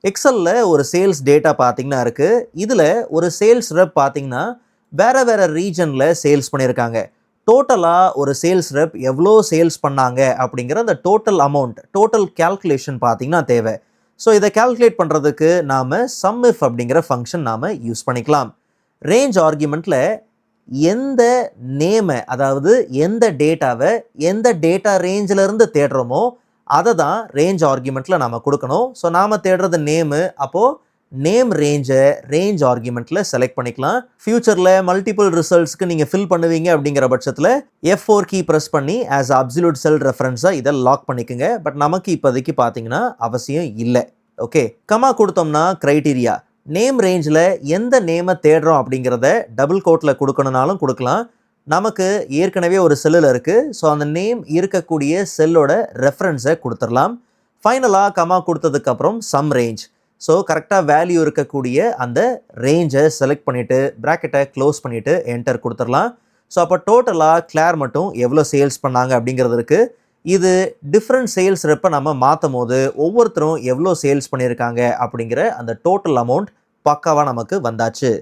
எக்ஸல்ல ஒரு sales data பார்த்தீங்கன்னா இருக்கு. இதுல ஒரு சேல்ஸ் ரெப் பார்த்தீங்கன்னா, வேற வேற ரீஜன்ல சேல்ஸ் பண்ணியிருக்காங்க. டோட்டலா ஒரு சேல்ஸ் ரெப் எவ்வளோ சேல்ஸ் பண்ணாங்க அப்படிங்கிற அந்த டோட்டல் அமௌண்ட், டோட்டல் கால்குலேஷன் பார்த்தீங்கன்னா தேவை. ஸோ இதை கால்குலேட் பண்ணுறதுக்கு நாம சம் இஃப் அப்படிங்கிற ஃபங்க்ஷன் நாம யூஸ் பண்ணிக்கலாம். ரேஞ்ச் ஆர்குமெண்ட்ல எந்த நேமை, அதாவது எந்த டேட்டாவை எந்த டேட்டா ரேஞ்சில் இருந்து தேடுறோமோ அதை தான் ரேஞ்ச் ஆர்குமெண்ட்டில் நம்ம கொடுக்கணும். ஸோ நாம் தேடுறது நேமு, அப்போது நேம் ரேஞ்சை ரேஞ்ச் ஆர்குமெண்ட்டில் செலக்ட் பண்ணிக்கலாம். ஃபியூச்சரில் மல்டிபிள் ரிசல்ட்ஸ்க்கு நீங்கள் ஃபில் பண்ணுவீங்க அப்படிங்கிற பட்சத்தில் F4 கீ ப்ரெஸ் பண்ணி ஆஸ் அப்சல்யூட் செல் ரெஃபரன்ஸாக இதை லாக் பண்ணிக்கோங்க. பட் நமக்கு இப்போதைக்கு பார்த்தீங்கன்னா அவசியம் இல்லை. ஓகே, கமா கொடுத்தோம்னா க்ரைட்டீரியா, நேம் ரேஞ்சில் எந்த நேமை தேடுறோம் அப்படிங்கிறத டபுள் கோட்டில் கொடுக்கணுனாலும் கொடுக்கலாம். நமக்கு ஏற்கனவே ஒரு செல்லில் இருக்குது. ஸோ அந்த நேம் இருக்கக்கூடிய செல்லோட ரெஃபரன்ஸை கொடுத்துடலாம். ஃபைனலாக கமா கொடுத்ததுக்கப்புறம் சம் ரேஞ்ச். ஸோ கரெக்டாக வேல்யூ இருக்கக்கூடிய அந்த ரேஞ்சை செலக்ட் பண்ணிவிட்டு ப்ராக்கெட்டை க்ளோஸ் பண்ணிவிட்டு என்டர் கொடுத்துடலாம். ஸோ அப்போ டோட்டலாக கிளார் மட்டும் எவ்வளோ சேல்ஸ் பண்ணாங்க அப்படிங்கிறது இருக்குது. இது டிஃப்ரெண்ட் சேல்ஸ் ரெப்பை நம்ம மாற்றும் போது ஒவ்வொருத்தரும் எவ்வளோ சேல்ஸ் பண்ணியிருக்காங்க அப்படிங்கிற அந்த டோட்டல் அமௌண்ட் பக்காவாக நமக்கு வந்தாச்சு.